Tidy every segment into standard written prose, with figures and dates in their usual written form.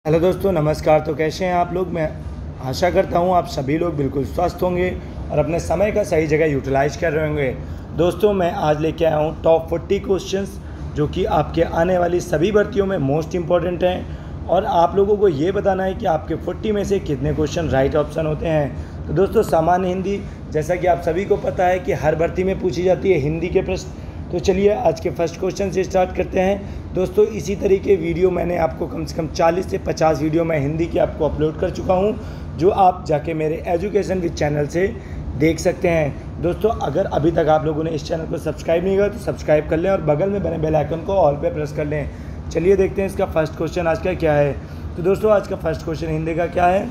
Hello दोस्तों, नमस्कार। तो कैसे हैं आप लोग। मैं आशा करता हूं आप सभी लोग बिल्कुल स्वस्थ होंगे और अपने समय का सही जगह यूटिलाइज कर रहे होंगे। दोस्तों, मैं आज लेके आया हूं टॉप 40 क्वेश्चंस जो कि आपके आने वाली सभी भर्तियों में मोस्ट इम्पॉर्टेंट हैं और आप लोगों को ये बताना है कि आपके 40 में से कितने क्वेश्चन राइट ऑप्शन होते हैं। तो दोस्तों, सामान्य हिंदी जैसा कि आप सभी को पता है कि हर भर्ती में पूछी जाती है हिंदी के प्रश्न। तो चलिए आज के फर्स्ट क्वेश्चन से स्टार्ट करते हैं। दोस्तों, इसी तरीके वीडियो मैंने आपको कम से कम 40 से 50 वीडियो मैं हिंदी की आपको अपलोड कर चुका हूं, जो आप जाके मेरे एजुकेशन विद चैनल से देख सकते हैं। दोस्तों, अगर अभी तक आप लोगों ने इस चैनल को सब्सक्राइब नहीं किया तो सब्सक्राइब कर लें और बगल में बने बेल आइकन को ऑल पे प्रेस कर लें। चलिए देखते हैं इसका फर्स्ट क्वेश्चन आज का क्या है। तो दोस्तों, आज का फर्स्ट क्वेश्चन हिंदी का क्या है,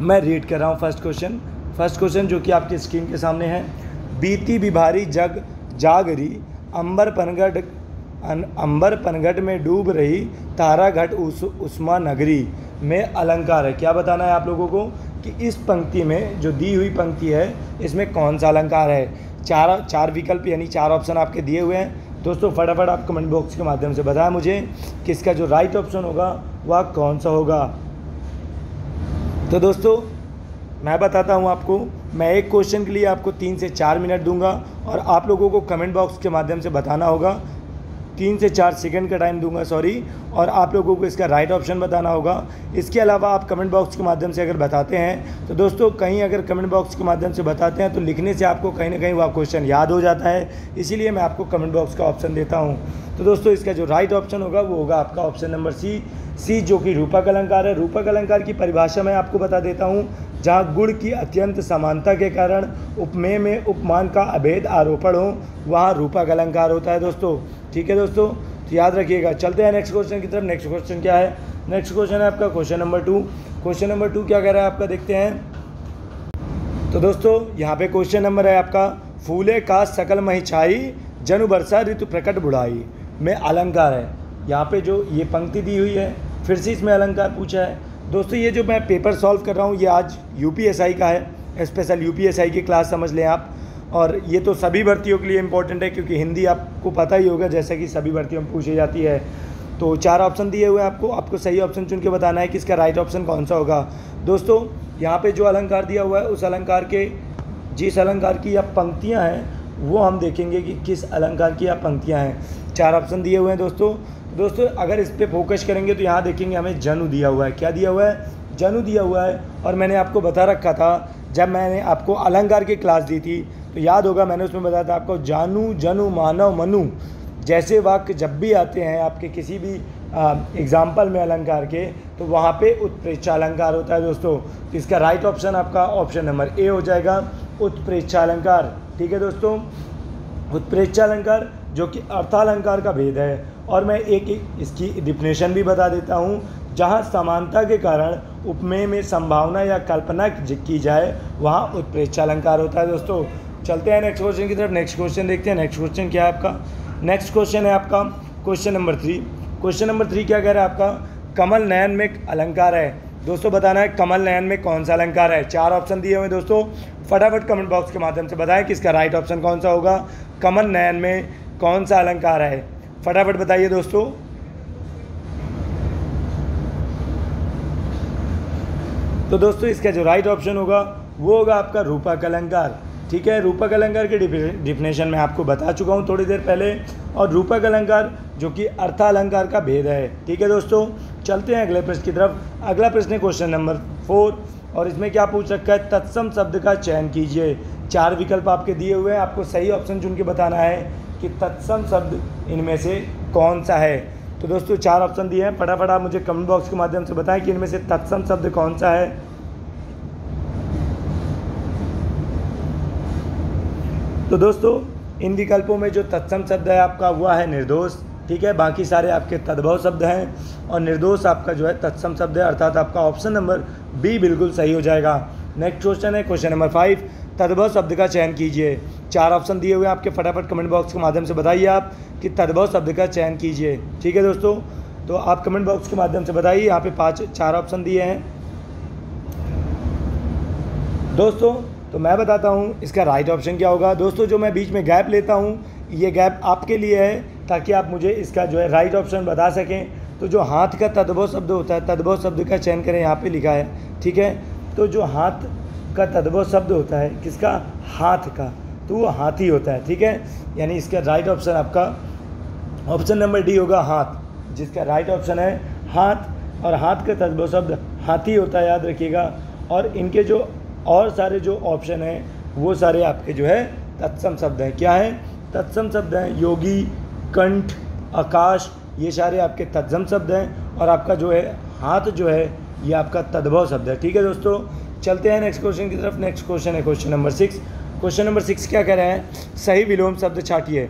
मैं रीड कर रहा हूँ। फर्स्ट क्वेश्चन जो कि आपकी स्क्रीन के सामने है। बीती बिभारी जग जागरी, अंबर पनघट में डूब रही, तारा घट उस्मा नगरी में अलंकार है। क्या बताना है आप लोगों को कि इस पंक्ति में जो दी हुई पंक्ति है इसमें कौन सा अलंकार है। चार विकल्प यानी 4 ऑप्शन आपके दिए हुए हैं। दोस्तों, फटाफट आप कमेंट बॉक्स के माध्यम से बताएं मुझे कि इसका जो राइट ऑप्शन होगा वह कौन सा होगा। तो दोस्तों, मैं बताता हूं आपको, मैं एक क्वेश्चन के लिए आपको 3 से 4 मिनट दूंगा और आप लोगों को कमेंट बॉक्स के माध्यम से बताना होगा। 3 से 4 सेकंड का टाइम दूंगा और आप लोगों को इसका राइट ऑप्शन बताना होगा। इसके अलावा आप कमेंट बॉक्स के माध्यम से अगर बताते हैं तो दोस्तों, कहीं अगर कमेंट बॉक्स के माध्यम से बताते हैं तो लिखने से आपको कहीं ना कहीं वह क्वेश्चन याद हो जाता है, इसीलिए मैं आपको कमेंट बॉक्स का ऑप्शन देता हूँ। तो दोस्तों, इसका जो राइट ऑप्शन होगा वो होगा आपका ऑप्शन नंबर सी जो कि रूपक अलंकार है। रूपक अलंकार की परिभाषा मैं आपको बता देता हूँ। जहाँ गुण की अत्यंत समानता के कारण उपमेय में उपमान का अभेद आरोपण हो, वहाँ रूपक अलंकार होता है दोस्तों। ठीक है दोस्तों, तो याद रखिएगा। चलते हैं नेक्स्ट क्वेश्चन की तरफ। नेक्स्ट क्वेश्चन क्या है? नेक्स्ट क्वेश्चन है आपका क्वेश्चन नंबर 2। क्वेश्चन नंबर 2 क्या कह रहा है आपका, देखते हैं। तो दोस्तों, यहाँ पे क्वेश्चन नंबर है आपका, फूले का सकल मही छाई, जनु वर्षा ऋतु प्रकट बुढ़ाई में अलंकार है। यहाँ पे जो ये पंक्ति दी हुई है, फिर से इसमें अलंकार पूछा है। दोस्तों, ये जो मैं पेपर सॉल्व कर रहा हूँ ये आज यूपीएसआई का है, स्पेशल यूपीएसआई की क्लास समझ लें आप। और ये तो सभी भर्तियों के लिए इंपॉर्टेंट है क्योंकि हिंदी आपको पता ही होगा जैसा कि सभी भर्तियों में पूछी जाती है। तो 4 ऑप्शन दिए हुए हैं आपको सही ऑप्शन चुन के बताना है कि इसका राइट ऑप्शन कौन सा होगा। दोस्तों, यहाँ पे जो अलंकार दिया हुआ है उस अलंकार के जिस अलंकार की या पंक्तियाँ हैं वो हम देखेंगे कि किस अलंकार की या पंक्तियाँ हैं। 4 ऑप्शन दिए हुए हैं दोस्तों, अगर इस पर फोकस करेंगे तो यहाँ देखेंगे हमें जनु दिया हुआ है। क्या दिया हुआ है? जनु दिया हुआ है। और मैंने आपको बता रखा था जब मैंने आपको अलंकार की क्लास दी थी तो याद होगा मैंने उसमें बताया था आपको, जानू जनु मानव मनु जैसे वाक्य जब भी आते हैं आपके किसी भी एग्जाम्पल में अलंकार के, तो वहाँ पे उत्प्रेक्षा अलंकार होता है दोस्तों। तो इसका राइट ऑप्शन आपका ऑप्शन नंबर ए हो जाएगा, उत्प्रेक्षा अलंकार। ठीक है दोस्तों, उत्प्रेक्षा अलंकार जो कि अर्थालंकार का भेद है। और मैं एक इसकी डिफिनेशन भी बता देता हूँ। जहाँ समानता के कारण उपमेय में संभावना या कल्पना की जाए वहाँ उत्प्रेक्षा अलंकार होता है दोस्तों। चलते हैं नेक्स्ट क्वेश्चन की तरफ। नेक्स्ट क्वेश्चन देखते हैं। नेक्स्ट क्वेश्चन क्या है आपका? नेक्स्ट क्वेश्चन है आपका क्वेश्चन नंबर 3। क्वेश्चन नंबर 3 क्या कह रहा है आपका, कमल नयन में अलंकार है। दोस्तों, बताना है कमल नयन में कौन सा अलंकार है। 4 ऑप्शन दिए हुए दोस्तों, फटाफट कमेंट बॉक्स के माध्यम से बताएं कि इसका राइट ऑप्शन कौन सा होगा। कमल नयन में कौन सा अलंकार है, फटाफट बताइए दोस्तों। तो दोस्तों, इसका जो राइट ऑप्शन होगा वो होगा आपका रूपक अलंकार। ठीक है, रूपक अलंकार की डिफिनेशन मैं आपको बता चुका हूँ थोड़ी देर पहले। और रूपक अलंकार जो कि अर्थालंकार का भेद है। ठीक है दोस्तों, चलते हैं अगले प्रश्न की तरफ। अगला प्रश्न है क्वेश्चन नंबर 4 और इसमें क्या पूछ रखा है, तत्सम शब्द का चयन कीजिए। 4 विकल्प आपके दिए हुए हैं, आपको सही ऑप्शन चुन के बताना है कि तत्सम शब्द इनमें से कौन सा है। तो दोस्तों, 4 ऑप्शन दिए हैं, फटाफट आप मुझे कमेंट बॉक्स के माध्यम से बताएं कि इनमें से तत्सम शब्द कौन सा है। तो दोस्तों, इन विकल्पों में जो तत्सम शब्द है आपका वह है निर्दोष। ठीक है, बाकी सारे आपके तद्भव शब्द हैं और निर्दोष आपका जो है तत्सम शब्द है, अर्थात आपका ऑप्शन नंबर बी बिल्कुल सही हो जाएगा। नेक्स्ट क्वेश्चन है क्वेश्चन नंबर 5, तद्भव शब्द का चयन कीजिए। 4 ऑप्शन दिए हुए हैं आपके, फटाफट कमेंट बॉक्स के माध्यम से बताइए आप कि तद्भव शब्द का चयन कीजिए। ठीक है दोस्तों, तो आप कमेंट बॉक्स के माध्यम से बताइए। यहाँ पे 4 ऑप्शन दिए हैं दोस्तों। तो मैं बताता हूँ इसका राइट ऑप्शन क्या होगा। दोस्तों, जो मैं बीच में गैप लेता हूँ ये गैप आपके लिए है ताकि आप मुझे इसका जो है राइट ऑप्शन बता सकें। तो जो हाथ का तद्भव शब्द होता है, तद्भव शब्द का चयन करें, यहाँ पे लिखा है, ठीक है। तो जो हाथ का तद्भव शब्द होता है किसका, हाथ का, तो वो हाथी होता है, ठीक है। यानी इसका राइट ऑप्शन आपका ऑप्शन नंबर डी होगा, हाथ, जिसका राइट ऑप्शन है हाथ। और हाथ का तद्भव शब्द हाथी होता है, याद रखिएगा। और इनके जो और सारे जो ऑप्शन हैं वो सारे आपके जो है तत्सम शब्द हैं। क्या है, तत्सम शब्द हैं। योगी, कंठ, आकाश, ये सारे आपके तत्सम शब्द हैं। और आपका जो है हाथ जो है ये आपका तद्भव शब्द है, ठीक है दोस्तों। चलते हैं नेक्स्ट क्वेश्चन की तरफ। नेक्स्ट क्वेश्चन है क्वेश्चन नंबर 6। क्वेश्चन नंबर 6 क्या कह रहे हैं, सही विलोम शब्द छाटिए।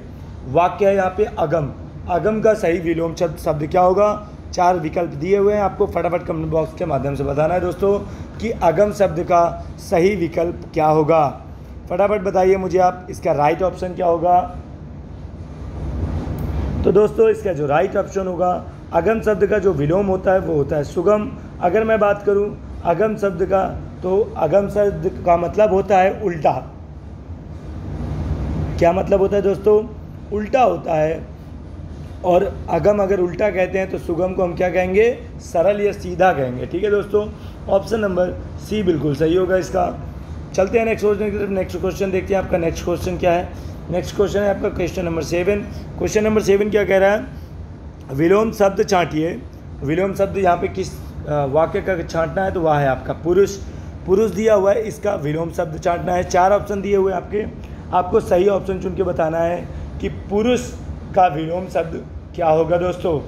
वाक्य है यहाँ पे अगम। अगम का सही विलोम शब्द क्या होगा, 4 विकल्प दिए हुए हैं, आपको फटाफट कमेंट बॉक्स के माध्यम से बताना है दोस्तों कि अगम शब्द का सही विकल्प क्या होगा। फटाफट बताइए मुझे आप, इसका राइट ऑप्शन क्या होगा। तो दोस्तों इसका जो राइट ऑप्शन होगा, अगम शब्द का जो विलोम होता है वो होता है सुगम। अगर मैं बात करूं अगम शब्द का, तो अगम शब्द का मतलब होता है उल्टा। क्या मतलब होता है दोस्तों, उल्टा होता है। और अगम अगर उल्टा कहते हैं तो सुगम को हम क्या कहेंगे, सरल या सीधा कहेंगे, ठीक है दोस्तों। ऑप्शन नंबर सी बिल्कुल सही होगा इसका। चलते हैं नेक्स्ट क्वेश्चन की तरफ। नेक्स्ट क्वेश्चन देखते हैं आपका नेक्स्ट क्वेश्चन क्या है। नेक्स्ट क्वेश्चन है आपका क्वेश्चन नंबर 7। क्वेश्चन नंबर 7 क्या कह रहा है, विलोम शब्द छांटिए। विलोम शब्द यहाँ पे किस वाक्य का छांटना है, तो वह है आपका पुरुष। पुरुष दिया हुआ है, इसका विलोम शब्द छांटना है। 4 ऑप्शन दिए हुए हैं आपको सही ऑप्शन चुन के बताना है कि पुरुष का विलोम शब्द क्या होगा दोस्तों।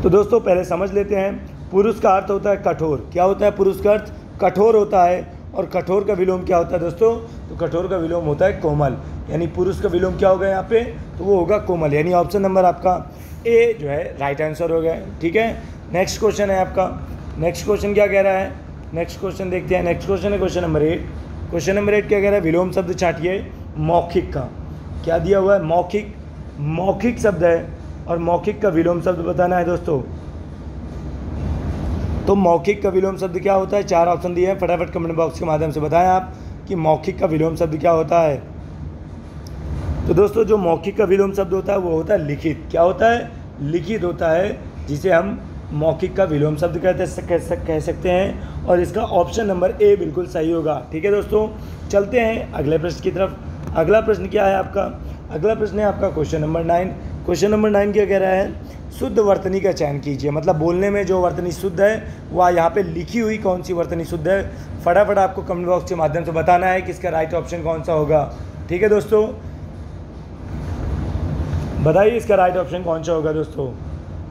तो दोस्तों पहले समझ लेते हैं, पुरुष का अर्थ होता है कठोर। क्या होता है पुरुष का अर्थ, कठोर होता है। और कठोर का विलोम क्या होता है दोस्तों, तो कठोर का विलोम होता है कोमल। यानी पुरुष का विलोम क्या होगा यहाँ पे, तो वो होगा कोमल। यानी ऑप्शन नंबर आपका ए जो है राइट आंसर हो गया, ठीक है। नेक्स्ट क्वेश्चन है आपका। नेक्स्ट क्वेश्चन क्या कह रहा है, नेक्स्ट क्वेश्चन देखते हैं। नेक्स्ट क्वेश्चन है क्वेश्चन नंबर 8। क्वेश्चन नंबर 8 क्या कह रहा है, विलोम शब्द छांटिए मौखिक का। क्या दिया हुआ है, मौखिक। मौखिक शब्द है और मौखिक का विलोम शब्द बताना है दोस्तों। तो मौखिक का विलोम शब्द क्या होता है, 4 ऑप्शन दिए हैं, फटाफट कमेंट बॉक्स के माध्यम से बताएं आप कि मौखिक का विलोम शब्द क्या होता है। तो दोस्तों जो मौखिक का विलोम शब्द होता है वो होता है लिखित। क्या होता है, लिखित होता है, जिसे हम मौखिक का विलोम शब्द कह सकते हैं। और इसका ऑप्शन नंबर ए बिल्कुल सही होगा, ठीक है दोस्तों। चलते हैं अगले प्रश्न की तरफ। अगला प्रश्न क्या है आपका, अगला प्रश्न है आपका क्वेश्चन नंबर 9। क्वेश्चन नंबर 9 क्या कह रहा है, शुद्ध वर्तनी का चयन कीजिए। मतलब बोलने में जो वर्तनी शुद्ध है वह यहाँ पे लिखी हुई कौन सी वर्तनी शुद्ध है। फटाफट आपको कमेंट बॉक्स के माध्यम से बताना है कि इसका राइट ऑप्शन कौन सा होगा, ठीक है दोस्तों। बताइए इसका राइट ऑप्शन कौन सा होगा दोस्तों।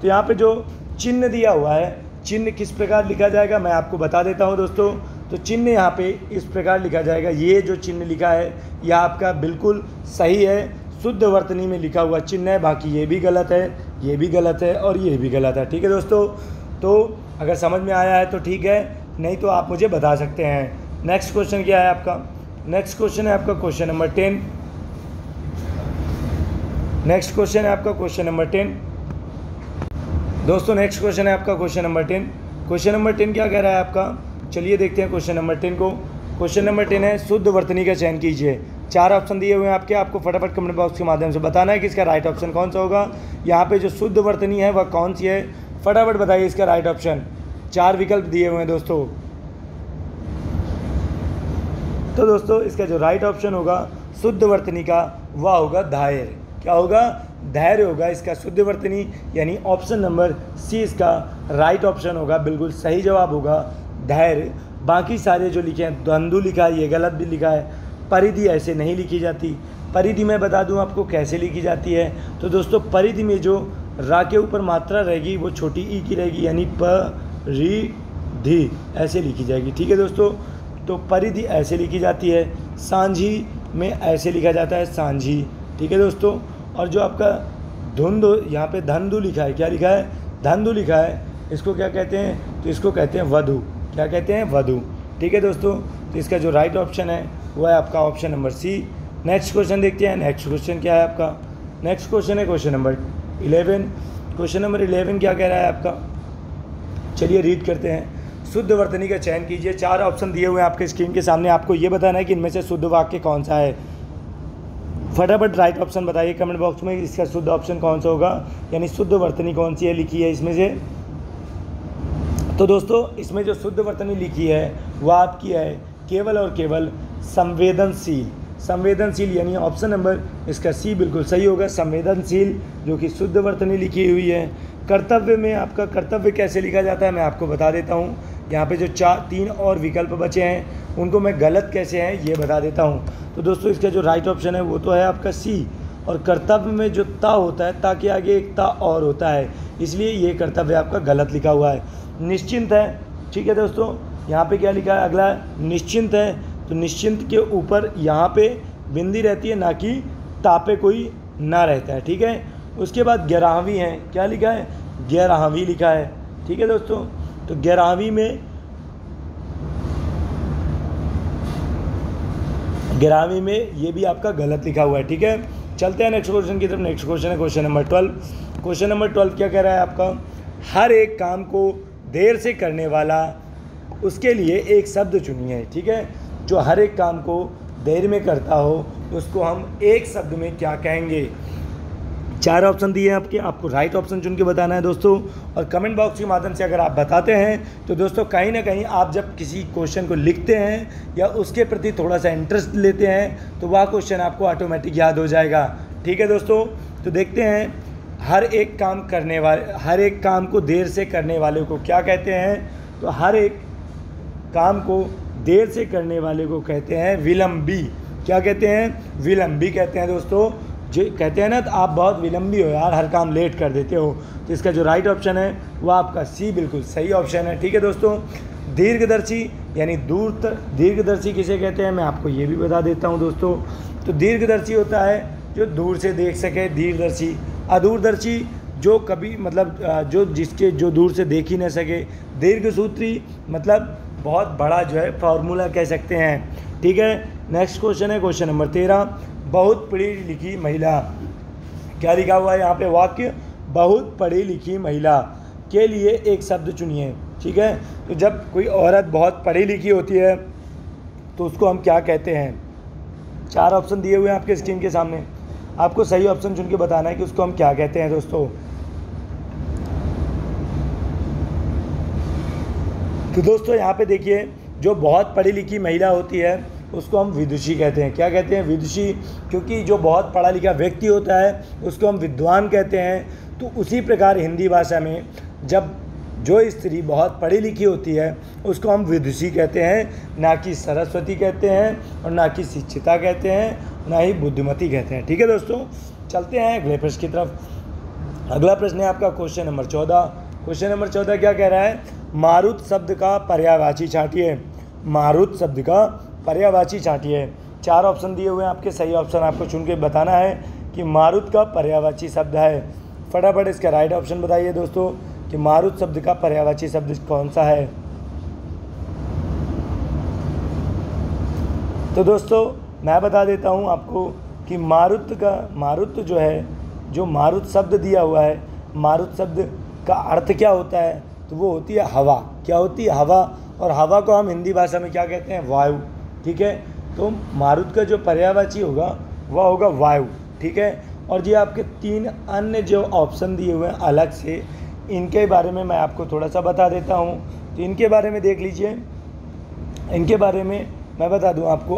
तो यहाँ पे जो चिन्ह दिया हुआ है, चिन्ह किस प्रकार लिखा जाएगा मैं आपको बता देता हूँ दोस्तों। तो चिन्ह यहाँ पे इस प्रकार लिखा जाएगा, ये जो चिन्ह लिखा है यह आपका बिल्कुल सही है, शुद्ध वर्तनी में लिखा हुआ चिन्ह है। बाकी ये भी गलत है, ये भी गलत है और ये भी गलत है, ठीक है दोस्तों। तो अगर समझ में आया है तो ठीक है, नहीं तो आप मुझे बता सकते हैं। नेक्स्ट क्वेश्चन क्या है आपका, नेक्स्ट क्वेश्चन है आपका क्वेश्चन नंबर 10। नेक्स्ट क्वेश्चन है आपका क्वेश्चन नंबर 10 दोस्तों। नेक्स्ट क्वेश्चन है आपका क्वेश्चन नंबर 10। क्वेश्चन नंबर 10 क्या कह रहा है आपका, चलिए देखते हैं क्वेश्चन नंबर 10 को। क्वेश्चन नंबर 10 है शुद्ध वर्तनी का चयन कीजिए। 4 ऑप्शन दिए हुए हैं आपको फटाफट कमेंट बॉक्स के माध्यम से बताना है कि इसका राइट ऑप्शन कौन सा होगा। यहाँ पे जो शुद्ध वर्तनी है वह कौन सी है, फटाफट बताइए इसका राइट ऑप्शन। 4 विकल्प दिए हुए हैं दोस्तों। तो दोस्तों इसका जो राइट ऑप्शन होगा शुद्ध वर्तनी का वह होगा धैर्य। क्या होगा, धैर्य होगा इसका शुद्ध वर्तनी। यानी ऑप्शन नंबर सी इसका राइट ऑप्शन होगा, बिल्कुल सही जवाब होगा धैर्य। बाकी सारे जो लिखे हैं, द्वंद्व लिखा है ये गलत भी लिखा है। परिधि ऐसे नहीं लिखी जाती। परिधि मैं बता दूं आपको कैसे लिखी जाती है। तो दोस्तों परिधि में जो रा के ऊपर मात्रा रहेगी वो छोटी ई की रहेगी, यानी परिधि ऐसे लिखी जाएगी, ठीक है दोस्तों। तो परिधि ऐसे लिखी जाती है। सांझी में ऐसे लिखा जाता है सांझी, ठीक है दोस्तों। और जो आपका धुंध यहाँ पे धंधु लिखा है, क्या लिखा है, धंधु लिखा है, इसको क्या कहते हैं, तो इसको कहते हैं वधु। क्या कहते हैं, वधु, ठीक है दोस्तों। तो इसका जो राइट ऑप्शन है वह है आपका option number C. Next question देखते हैं। नेक्स्ट क्वेश्चन क्या है आपका, नेक्स्ट क्वेश्चन है क्वेश्चन नंबर 11। क्वेश्चन नंबर 11 क्या कह रहा है आपका, चलिए रीड करते हैं। शुद्ध वर्तनी का चयन कीजिए। 4 ऑप्शन दिए हुए हैं आपके स्क्रीन के सामने, आपको ये बताना है कि इनमें से शुद्ध वाक्य कौन सा है। फटाफट राइट ऑप्शन बताइए कमेंट बॉक्स में, इसका शुद्ध ऑप्शन कौन सा होगा, यानी शुद्ध वर्तनी कौन सी है लिखी है इसमें से। तो दोस्तों इसमें जो शुद्ध वर्तनी लिखी है वह आपकी है केवल और केवल संवेदनशील। संवेदनशील यानी ऑप्शन नंबर इसका सी बिल्कुल सही होगा, संवेदनशील जो कि शुद्ध वर्तनी लिखी हुई है। कर्तव्य में आपका कर्तव्य कैसे लिखा जाता है मैं आपको बता देता हूँ। यहाँ पे जो 3 और विकल्प बचे हैं उनको मैं गलत कैसे हैं ये बता देता हूँ। तो दोस्तों इसका जो राइट ऑप्शन है वो तो है आपका सी, और कर्तव्य में जो ता होता है, ता के आगे एक ता और होता है, इसलिए ये कर्तव्य आपका गलत लिखा हुआ है। निश्चिंत है, ठीक है दोस्तों, यहाँ पे क्या लिखा है अगला निश्चिंत है, तो निश्चिंत के ऊपर यहाँ पे बिंदी रहती है, ना कि तापे कोई ना रहता है, ठीक है। उसके बाद 11वीं है, क्या लिखा है 11वीं लिखा है, ठीक है दोस्तों। तो 11वीं में ये भी आपका गलत लिखा हुआ है, ठीक है। चलते हैं नेक्स्ट क्वेश्चन की तरफ। नेक्स्ट क्वेश्चन है क्वेश्चन नंबर 12। क्वेश्चन नंबर 12 क्या कह रहा है आपका, हर एक काम को देर से करने वाला उसके लिए एक शब्द चुनिए, ठीक है। जो हर एक काम को देर में करता हो उसको हम एक शब्द में क्या कहेंगे। 4 ऑप्शन दिए हैं आपको राइट ऑप्शन चुन के बताना है दोस्तों। और कमेंट बॉक्स के माध्यम से अगर आप बताते हैं तो दोस्तों कहीं ना कहीं आप जब किसी क्वेश्चन को लिखते हैं या उसके प्रति थोड़ा सा इंटरेस्ट लेते हैं तो वह क्वेश्चन आपको ऑटोमेटिक याद हो जाएगा, ठीक है दोस्तों। तो देखते हैं हर एक काम को देर से करने वाले को क्या कहते हैं। तो हर एक काम को देर से करने वाले को कहते हैं विलंबी। क्या कहते हैं, विलंबी कहते हैं दोस्तों। जो कहते हैं ना तो आप बहुत विलंबी हो यार, हर काम लेट कर देते हो, तो इसका जो राइट ऑप्शन है वो आपका सी बिल्कुल सही ऑप्शन है, ठीक है दोस्तों। दीर्घदर्शी यानी दीर्घदर्शी किसे कहते हैं मैं आपको ये भी बता देता हूँ दोस्तों। तो दीर्घदर्शी होता है जो दूर से देख सके, दीर्घदर्शी। अदूरदर्शी जो कभी जो दूर से देख ही न सके। दीर्घसूत्री मतलब बहुत बड़ा जो है फॉर्मूला कह सकते हैं, ठीक है। नेक्स्ट क्वेश्चन है क्वेश्चन नंबर 13। बहुत पढ़ी लिखी महिला, क्या लिखा हुआ है यहाँ पे वाक्य, बहुत पढ़ी लिखी महिला के लिए एक शब्द चुनिए, ठीक है। तो जब कोई औरत बहुत पढ़ी लिखी होती है तो उसको हम क्या कहते हैं। 4 ऑप्शन दिए हुए हैं आपके स्क्रीन के सामने, आपको सही ऑप्शन चुन के बताना है कि उसको हम क्या कहते हैं दोस्तों। तो दोस्तों यहाँ पे देखिए, जो बहुत पढ़ी लिखी महिला होती है उसको हम विदुषी कहते हैं। क्या कहते हैं, विदुषी, क्योंकि जो बहुत पढ़ा लिखा व्यक्ति होता है उसको हम विद्वान कहते हैं। तो उसी प्रकार हिंदी भाषा में जब जो स्त्री बहुत पढ़ी लिखी होती है उसको हम विदुषी कहते हैं, ना कि सरस्वती कहते हैं और ना कि शिक्षिता कहते हैं, ना ही बुद्धिमती कहते हैं, ठीक है दोस्तों। चलते हैं अगले प्रश्न की तरफ। अगला प्रश्न है आपका क्वेश्चन नंबर 14। क्वेश्चन नंबर 14 क्या कह रहा है, मारुत शब्द का पर्यायवाची छांटिए। मारुत शब्द का पर्यायवाची छांटिए। 4 ऑप्शन दिए हुए हैं आपके, सही ऑप्शन आपको चुन के बताना है कि मारुत का पर्यायवाची शब्द है। फटाफट इसका राइट ऑप्शन बताइए दोस्तों कि मारुत शब्द का पर्यायवाची शब्द कौन सा है। तो दोस्तों मैं बता देता हूं आपको कि मारुत जो है, जो मारुत शब्द दिया हुआ है, मारुत शब्द का अर्थ क्या होता है, तो वो होती है हवा। क्या होती है, हवा। और हवा को हम हिंदी भाषा में क्या कहते हैं, वायु, ठीक है। तो मारुत का जो पर्यायवाची होगा वह होगा वायु, ठीक है। और ये आपके 3 अन्य जो ऑप्शन दिए हुए हैं अलग से, इनके बारे में मैं आपको थोड़ा सा बता देता हूँ। तो इनके बारे में देख लीजिए। इनके बारे में मैं बता दूँ आपको,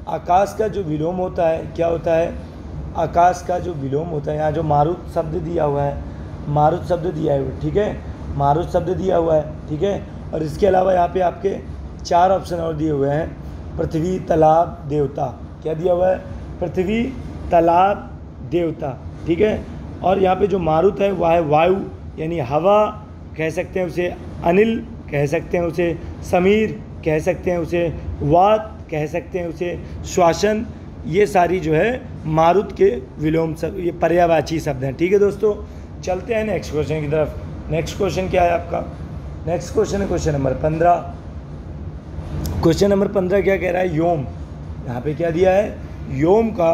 आकाश का जो विलोम होता है, क्या होता है, आकाश का जो विलोम होता है। यहाँ जो मारुत शब्द दिया हुआ है, मारुत शब्द दिया है, ठीक है, मारुत शब्द दिया हुआ है, ठीक है। और इसके अलावा यहाँ पे आपके 4 ऑप्शन और दिए हुए हैं, पृथ्वी, तालाब, देवता। क्या दिया हुआ है, पृथ्वी, तालाब, देवता, ठीक है। और यहाँ पे जो मारुत है वह है वायु, यानी हवा कह सकते हैं उसे, अनिल कह सकते हैं उसे, समीर कह सकते हैं उसे, वात कह सकते हैं उसे, श्वासन। ये सारी जो है मारुत के विलोम शब्द, ये पर्यायवाची शब्द हैं, ठीक है दोस्तों। चलते हैं नेक्स्ट क्वेश्चन की तरफ। नेक्स्ट क्वेश्चन क्या है आपका, नेक्स्ट क्वेश्चन है क्वेश्चन नंबर 15। क्वेश्चन नंबर 15 क्या कह रहा है, योम। यहाँ पे क्या दिया है, योम का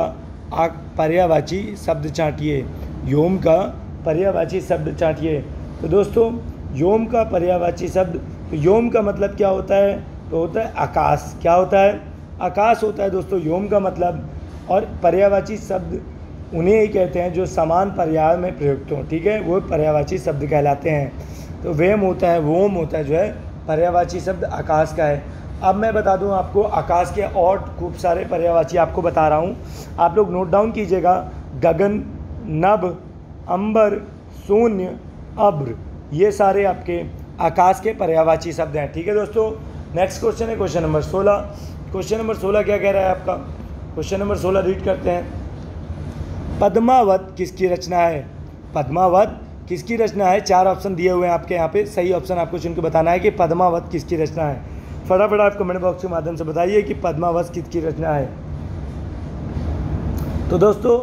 पर्यायवाची शब्द चाटिए। योम का पर्यायवाची शब्द चाटिए। तो दोस्तों योम का पर्यायवाची शब्द, तो योम का मतलब क्या होता है, तो होता है आकाश। क्या होता है, आकाश होता है दोस्तों योम का मतलब। और पर्यायवाची शब्द उन्हें ही कहते हैं जो समान पर्याय में प्रयुक्त हों, ठीक है, वो पर्यायवाची शब्द कहलाते हैं। तो वेम होता है, वोम होता है जो है पर्यायवाची शब्द आकाश का है। अब मैं बता दूं आपको आकाश के और खूब सारे पर्यायवाची आपको बता रहा हूं, आप लोग नोट डाउन कीजिएगा। गगन, नभ, अंबर, शून्य, अब्र, ये सारे आपके आकाश के पर्यायवाची शब्द हैं, ठीक है दोस्तों। नेक्स्ट क्वेश्चन है क्वेश्चन नंबर 16। क्वेश्चन नंबर 16 क्या कह रहा है आपका? क्वेश्चन नंबर 16 रीड करते हैं। पद्मावत किसकी रचना है? पद्मावत किसकी रचना है? 4 ऑप्शन दिए हुए हैं आपके यहाँ पे, सही ऑप्शन आपको चुन के बताना है कि पद्मावत किसकी रचना है। फटाफट आप कमेंट बॉक्स के माध्यम से बताइए कि पद्मावत किसकी रचना है। तो दोस्तों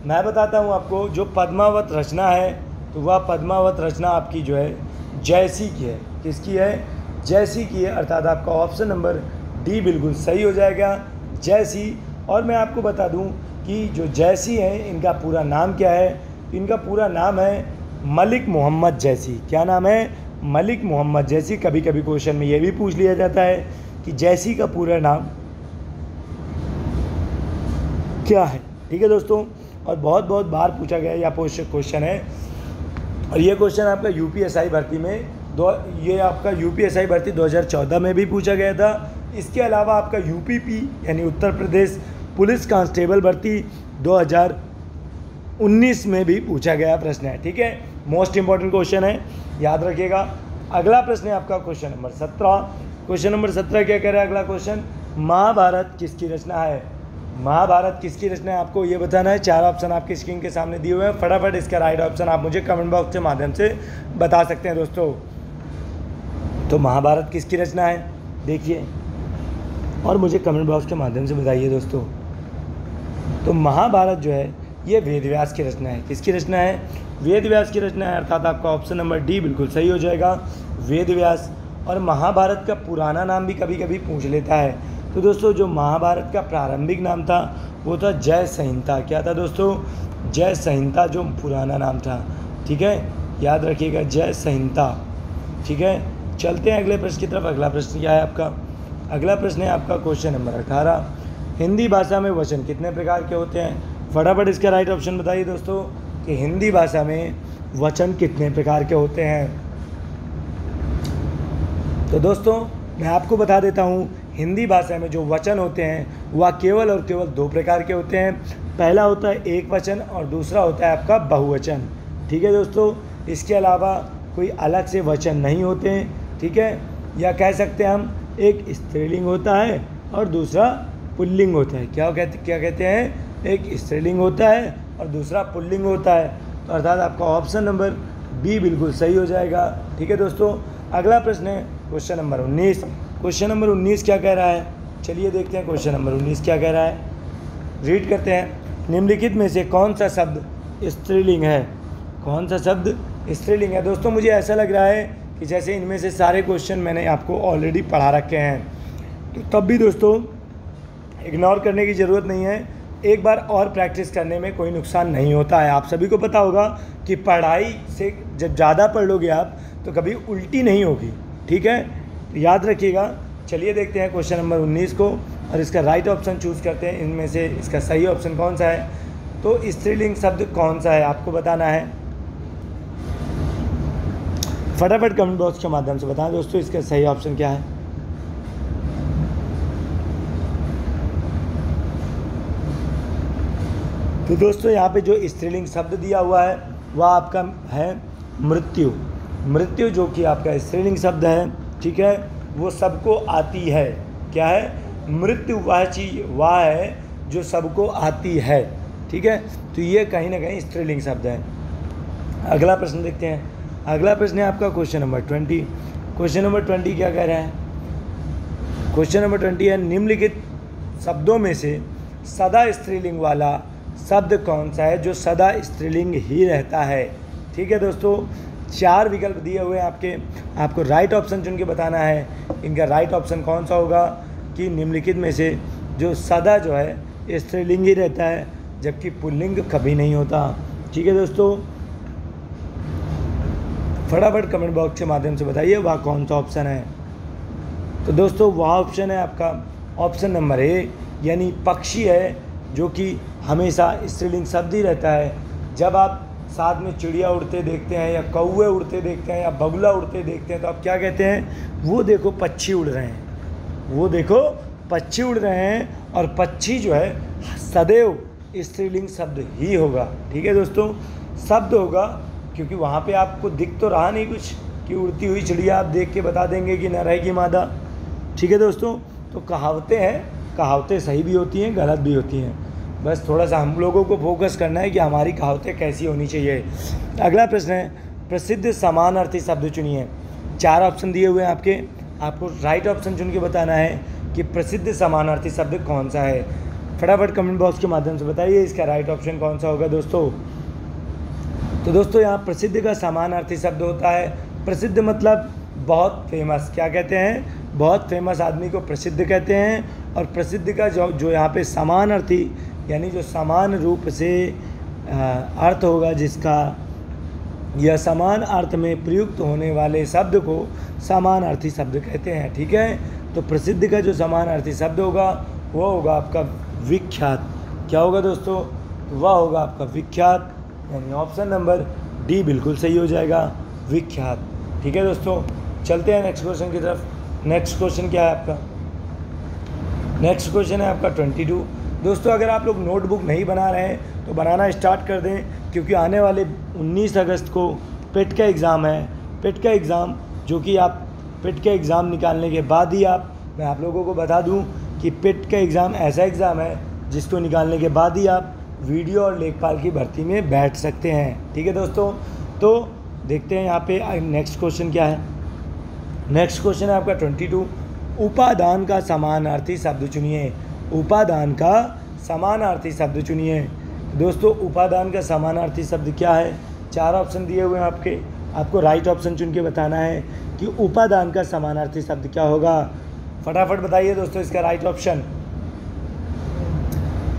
मैं बताता हूँ आपको, जो पद्मावत रचना है तो वह पद्मावत रचना आपकी जो है जैसी की है। किसकी है? जैसी की है, अर्थात आपका ऑप्शन नंबर डी बिल्कुल सही हो जाएगा, जैसी। और मैं आपको बता दूं कि जो जैसी हैं इनका पूरा नाम क्या है? इनका पूरा नाम है मलिक मोहम्मद जैसी। क्या नाम है? मलिक मोहम्मद जैसी। कभी कभी क्वेश्चन में ये भी पूछ लिया जाता है कि जैसी का पूरा नाम क्या है, ठीक है दोस्तों। और बहुत बहुत बार पूछा गया या क्वेश्चन है, और ये क्वेश्चन आपका यूपीएसआई भर्ती में ये आपका यूपीएसआई भर्ती 2014 में भी पूछा गया था। इसके अलावा आपका यूपीपी यानी उत्तर प्रदेश पुलिस कांस्टेबल भर्ती 2019 में भी पूछा गया प्रश्न है, ठीक है। मोस्ट इंपॉर्टेंट क्वेश्चन है, याद रखिएगा। अगला प्रश्न है आपका क्वेश्चन नंबर 17। क्वेश्चन नंबर 17 क्या कह रहा है अगला क्वेश्चन? महाभारत किसकी रचना है? महाभारत किसकी रचना है आपको ये बताना है। 4 ऑप्शन आपकी स्क्रीन के सामने दिए हुए हैं, फटाफट इसका राइट ऑप्शन आप मुझे कमेंट बॉक्स के माध्यम से बता सकते हैं दोस्तों। तो महाभारत किसकी रचना है देखिए, और मुझे कमेंट बॉक्स के माध्यम से बताइए दोस्तों। तो महाभारत जो है ये वेदव्यास की रचना है। किसकी रचना है? वेदव्यास की रचना है, अर्थात आपका ऑप्शन नंबर डी बिल्कुल सही हो जाएगा, वेदव्यास। और महाभारत का पुराना नाम भी कभी कभी पूछ लेता है। तो दोस्तों जो महाभारत का प्रारंभिक नाम था वो था जय संहिता। क्या था दोस्तों? जय संहिता जो पुराना नाम था, ठीक है, याद रखिएगा, जय संहिता, ठीक है। चलते हैं अगले प्रश्न की तरफ। अगला प्रश्न क्या है आपका? अगला प्रश्न है आपका क्वेश्चन नंबर 18। हिंदी भाषा में वचन कितने प्रकार के होते हैं? फटाफट इसका राइट ऑप्शन बताइए दोस्तों कि हिंदी भाषा में वचन कितने प्रकार के होते हैं। तो दोस्तों मैं आपको बता देता हूँ, हिंदी भाषा में जो वचन होते हैं वह केवल और केवल 2 प्रकार के होते हैं। पहला होता है एक वचन और दूसरा होता है आपका बहुवचन, ठीक है दोस्तों। इसके अलावा कोई अलग से वचन नहीं होते हैं, ठीक है। या कह सकते हैं हम एक स्त्रीलिंग होता है और दूसरा पुल्लिंग होता है। क्या कहते हैं? एक स्त्रीलिंग होता है और दूसरा पुल्लिंग होता है। तो अर्थात आपका ऑप्शन नंबर बी बिल्कुल सही हो जाएगा, ठीक है दोस्तों। अगला प्रश्न है क्वेश्चन नंबर 19। क्वेश्चन नंबर 19 क्या कह रहा है? चलिए देखते हैं क्वेश्चन नंबर 19 क्या कह रहा है, रीड करते हैं। निम्नलिखित में से कौन सा शब्द स्त्रीलिंग है? कौन सा शब्द स्त्रीलिंग है? दोस्तों मुझे ऐसा लग रहा है कि जैसे इनमें से सारे क्वेश्चन मैंने आपको ऑलरेडी पढ़ा रखे हैं, तो तब भी दोस्तों इग्नोर करने की ज़रूरत नहीं है। एक बार और प्रैक्टिस करने में कोई नुकसान नहीं होता है। आप सभी को पता होगा कि पढ़ाई से जब ज़्यादा पढ़ लोगे आप तो कभी उल्टी नहीं होगी, ठीक है, तो याद रखिएगा। चलिए देखते हैं क्वेश्चन नंबर 19 को और इसका राइट ऑप्शन चूज़ करते हैं। इनमें से इसका सही ऑप्शन कौन सा है? तो स्त्रीलिंग शब्द कौन सा है आपको बताना है। फटाफट कमेंट बॉक्स के माध्यम से बताएं दोस्तों इसका सही ऑप्शन क्या है। तो दोस्तों यहाँ पे जो स्त्रीलिंग शब्द दिया हुआ है वह आपका है मृत्यु। मृत्यु जो कि आपका स्त्रीलिंग शब्द है, ठीक है, वो सबको आती है। क्या है? मृत्यु वह चीज़ वह है जो सबको आती है, ठीक है। तो ये कहीं ना कहीं स्त्रीलिंग शब्द है। अगला प्रश्न देखते हैं। अगला प्रश्न है आपका क्वेश्चन नंबर 20। क्वेश्चन नंबर 20 क्या कह रहा है? क्वेश्चन नंबर 20 है, निम्नलिखित शब्दों में से सदा स्त्रीलिंग वाला शब्द कौन सा है जो सदा स्त्रीलिंग ही रहता है? ठीक है दोस्तों, 4 विकल्प दिए हुए हैं आपको राइट ऑप्शन चुन के बताना है इनका राइट ऑप्शन कौन सा होगा कि निम्नलिखित में से जो सदा जो है स्त्रीलिंग ही रहता है जबकि पुल्लिंग कभी नहीं होता। ठीक है दोस्तों, फटाफट कमेंट बॉक्स के माध्यम से बताइए वह कौन सा ऑप्शन है। तो दोस्तों वह ऑप्शन है आपका ऑप्शन नंबर ए, यानी पक्षी है जो कि हमेशा स्त्रीलिंग शब्द ही रहता है। जब आप साथ में चिड़िया उड़ते देखते हैं या कौवे उड़ते देखते हैं या बगुला उड़ते देखते हैं तो आप क्या कहते हैं? वो देखो पक्षी उड़ रहे हैं, वो देखो पक्षी उड़ रहे हैं। और पक्षी जो है सदैव स्त्रीलिंग शब्द ही होगा। ठीक है दोस्तों, शब्द होगा, क्योंकि वहाँ पे आपको दिख तो रहा नहीं कुछ कि उड़ती हुई चिड़िया आप देख के बता देंगे कि नर है कि मादा। ठीक है दोस्तों, तो कहावतें हैं, कहावतें सही भी होती हैं, गलत भी होती हैं। बस थोड़ा सा हम लोगों को फोकस करना है कि हमारी कहावतें कैसी होनी चाहिए। अगला प्रश्न है, प्रसिद्ध समानार्थी शब्द चुनिए। 4 ऑप्शन दिए हुए हैं आपको राइट ऑप्शन चुन के बताना है कि प्रसिद्ध समानार्थी शब्द कौन सा है। फटाफट कमेंट बॉक्स के माध्यम से बताइए इसका राइट ऑप्शन कौन सा होगा दोस्तों। तो दोस्तों यहाँ प्रसिद्ध का समानार्थी शब्द होता है, प्रसिद्ध मतलब बहुत फेमस। क्या कहते हैं? बहुत फेमस आदमी को प्रसिद्ध कहते हैं। और प्रसिद्ध का जो यहाँ पे समानार्थी यानी जो समान रूप से अर्थ होगा, जिसका यह समान अर्थ में प्रयुक्त होने वाले शब्द को समानार्थी शब्द कहते हैं। ठीक है, तो प्रसिद्ध का जो समानार्थी शब्द होगा वो होगा आपका विख्यात। क्या होगा दोस्तों? वह होगा आपका विख्यात, यानी ऑप्शन नंबर डी बिल्कुल सही हो जाएगा, विख्यात। ठीक है दोस्तों, चलते हैं नेक्स्ट क्वेश्चन की तरफ। नेक्स्ट क्वेश्चन क्या है आपका? नेक्स्ट क्वेश्चन है आपका 22। दोस्तों अगर आप लोग नोटबुक नहीं बना रहे हैं तो बनाना स्टार्ट कर दें, क्योंकि आने वाले 19 अगस्त को पेट का एग्ज़ाम है। पेट का एग्ज़ाम जो कि आप पेट का एग्ज़ाम निकालने के बाद ही मैं आप लोगों को बता दूं कि पेट का एग्ज़ाम ऐसा एग्ज़ाम है जिसको निकालने के बाद ही आप वीडियो और लेखपाल की भर्ती में बैठ सकते हैं। ठीक है दोस्तों, तो देखते हैं यहाँ पे नेक्स्ट क्वेश्चन क्या है। नेक्स्ट क्वेश्चन है आपका 22। उपादान का समानार्थी शब्द चुनिए। उपादान का समानार्थी शब्द चुनिए। दोस्तों उपादान का समानार्थी शब्द क्या है? 4 ऑप्शन दिए हुए हैं आपको राइट ऑप्शन चुन के बताना है कि उपादान का समानार्थी शब्द क्या होगा। फटाफट बताइए दोस्तों इसका राइट ऑप्शन।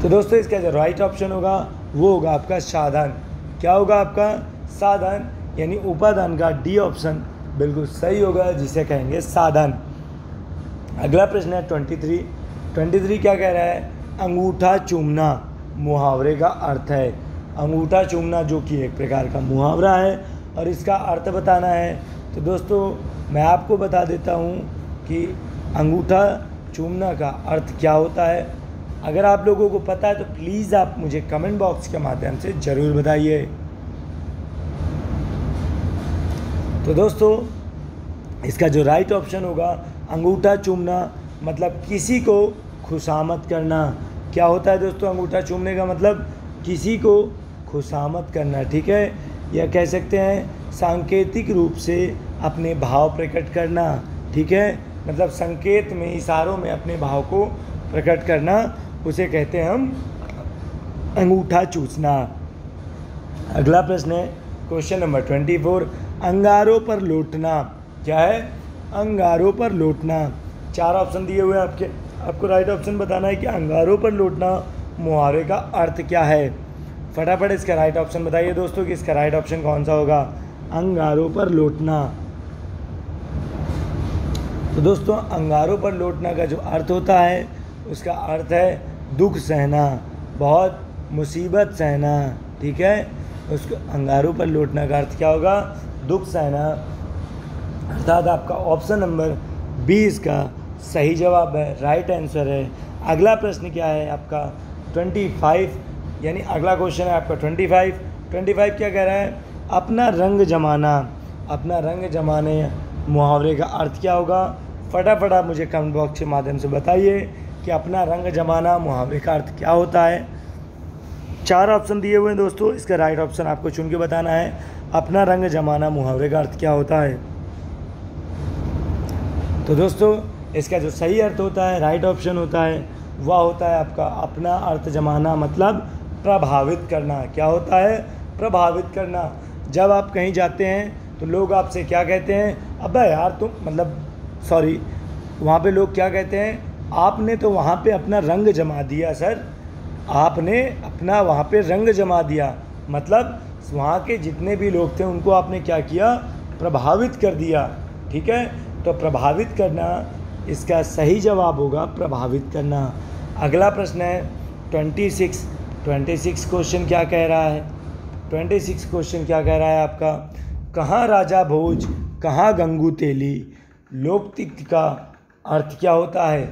तो दोस्तों इसका जो राइट ऑप्शन होगा वो होगा आपका साधन। क्या होगा आपका? साधन, यानी उपादान का डी ऑप्शन बिल्कुल सही होगा, जिसे कहेंगे साधन। अगला प्रश्न है 23 क्या कह रहा है? अंगूठा चूमना मुहावरे का अर्थ है। अंगूठा चूमना जो कि एक प्रकार का मुहावरा है और इसका अर्थ बताना है। तो दोस्तों मैं आपको बता देता हूँ कि अंगूठा चूमना का अर्थ क्या होता है। अगर आप लोगों को पता है तो प्लीज़ आप मुझे कमेंट बॉक्स के माध्यम से ज़रूर बताइए। तो दोस्तों इसका जो राइट ऑप्शन होगा, अंगूठा चूमना मतलब किसी को खुशामद करना। क्या होता है दोस्तों अंगूठा चूमने का मतलब? किसी को खुशामद करना। ठीक है, या कह सकते हैं सांकेतिक रूप से अपने भाव प्रकट करना। ठीक है, मतलब संकेत में, इशारों में अपने भाव को प्रकट करना, उसे कहते हैं हम अंगूठा चूसना। अगला प्रश्न है क्वेश्चन नंबर 24। अंगारों पर लौटना क्या है? अंगारों पर लौटना। 4 ऑप्शन दिए हुए हैं आपको राइट ऑप्शन बताना है कि अंगारों पर लौटना मुहावरे का अर्थ क्या है। फटाफट इसका राइट ऑप्शन बताइए दोस्तों कि इसका राइट ऑप्शन कौन सा होगा। अंगारों पर लौटना। तो दोस्तों अंगारों पर लौटना का जो अर्थ होता है उसका अर्थ है दुख सहना, बहुत मुसीबत सहना। ठीक है, उसको अंगारों पर लौटना का अर्थ क्या होगा? दुख सहना। अर्थात आपका ऑप्शन नंबर 20 का सही जवाब है, राइट आंसर है। अगला प्रश्न क्या है आपका 25, यानी अगला क्वेश्चन है आपका 25 क्या कह रहा है? अपना रंग जमाना। अपना रंग जमाने मुहावरे का अर्थ क्या होगा? फटाफट आप मुझे कमेंट बॉक्स के माध्यम से बताइए कि अपना रंग जमाना मुहावरे का अर्थ क्या होता है। 4 ऑप्शन दिए हुए हैं दोस्तों, इसका राइट ऑप्शन आपको चुन के बताना है। अपना रंग जमाना मुहावरे का अर्थ क्या होता है? तो दोस्तों इसका जो सही अर्थ होता है, राइट ऑप्शन होता है, वह होता है आपका अपना अर्थ जमाना मतलब प्रभावित करना। क्या होता है? प्रभावित करना। जब आप कहीं जाते हैं तो लोग आपसे क्या कहते हैं? अबे यार तुम, मतलब सॉरी, वहाँ पे लोग क्या कहते हैं? आपने तो वहाँ पे अपना रंग जमा दिया सर, आपने अपना वहाँ पे रंग जमा दिया। मतलब वहाँ के जितने भी लोग थे उनको आपने क्या किया? प्रभावित कर दिया। ठीक है, तो प्रभावित करना इसका सही जवाब होगा, प्रभावित करना। अगला प्रश्न है 26 26 क्वेश्चन क्या कह रहा है? 26 क्वेश्चन क्या कह रहा है आपका? कहाँ राजा भोज, कहाँ गंगू तेली? लोकतिक का अर्थ क्या होता है?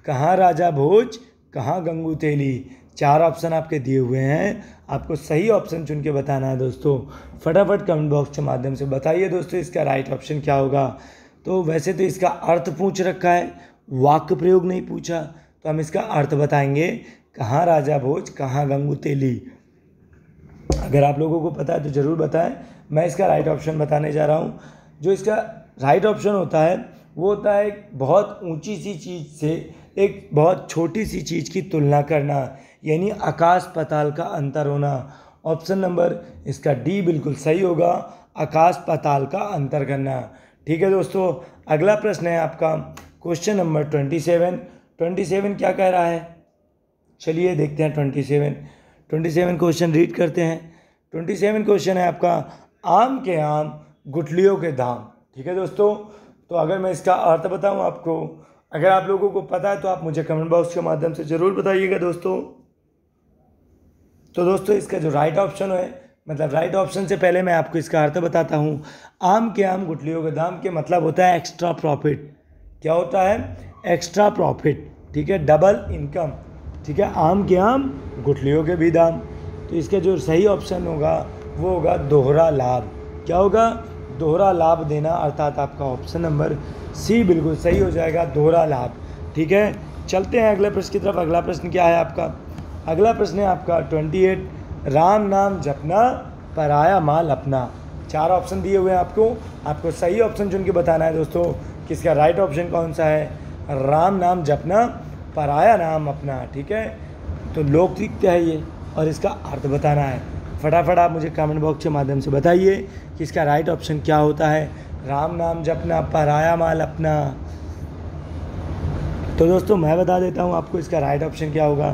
कहाँ राजा भोज, कहाँ गंगू तेली? 4 ऑप्शन आपके दिए हुए हैं, आपको सही ऑप्शन चुन के बताना है दोस्तों। फटाफट कमेंट बॉक्स के माध्यम से बताइए दोस्तों इसका राइट ऑप्शन क्या होगा। तो वैसे तो इसका अर्थ पूछ रखा है, वाक्य प्रयोग नहीं पूछा, तो हम इसका अर्थ बताएंगे, कहाँ राजा भोज, कहाँ गंगू तेली। अगर आप लोगों को पता है तो ज़रूर बताएं। मैं इसका राइट ऑप्शन बताने जा रहा हूँ। जो इसका राइट ऑप्शन होता है वो होता है एक बहुत ऊंची सी चीज़ से एक बहुत छोटी सी चीज़ की तुलना करना, यानी आकाश पाताल का अंतर होना। ऑप्शन नंबर इसका डी बिल्कुल सही होगा, आकाश पाताल का अंतर करना। ठीक है दोस्तों, अगला प्रश्न है आपका क्वेश्चन नंबर 27। 27 क्या कह रहा है? चलिए देखते हैं 27 क्वेश्चन रीड करते हैं। 27 क्वेश्चन है आपका, आम के आम गुठलियों के दाम। ठीक है दोस्तों, तो अगर मैं इसका अर्थ बताऊं आपको, अगर आप लोगों को पता है तो आप मुझे कमेंट बॉक्स के माध्यम से ज़रूर बताइएगा दोस्तों। तो दोस्तों इसका जो राइट ऑप्शन है, मतलब राइट ऑप्शन से पहले मैं आपको इसका अर्थ बताता हूँ। आम के आम गुठलियों के दाम के मतलब होता है एक्स्ट्रा प्रॉफिट। क्या होता है? Extra profit. ठीक है, डबल इनकम। ठीक है, आम के आम गुठलियों के भी दाम। तो इसका जो सही ऑप्शन होगा वो होगा दोहरा लाभ। क्या होगा? दोहरा लाभ देना, अर्थात आपका ऑप्शन नंबर सी बिल्कुल सही हो जाएगा, दोहरा लाभ। ठीक है, चलते हैं अगले प्रश्न की तरफ। अगला प्रश्न क्या है आपका? अगला प्रश्न है आपका 28, राम नाम जपना पराया माल अपना। 4 ऑप्शन दिए हुए हैं आपको सही ऑप्शन चुन के बताना है दोस्तों कि इसका राइट ऑप्शन कौन सा है। राम नाम जपना पराया नाम अपना। ठीक है, तो लोकतिक है ये, और इसका अर्थ बताना है। फटाफट आप मुझे कमेंट बॉक्स के माध्यम से बताइए कि इसका राइट ऑप्शन क्या होता है। राम नाम जपना पराया माल अपना। तो दोस्तों मैं बता देता हूँ आपको इसका राइट ऑप्शन क्या होगा।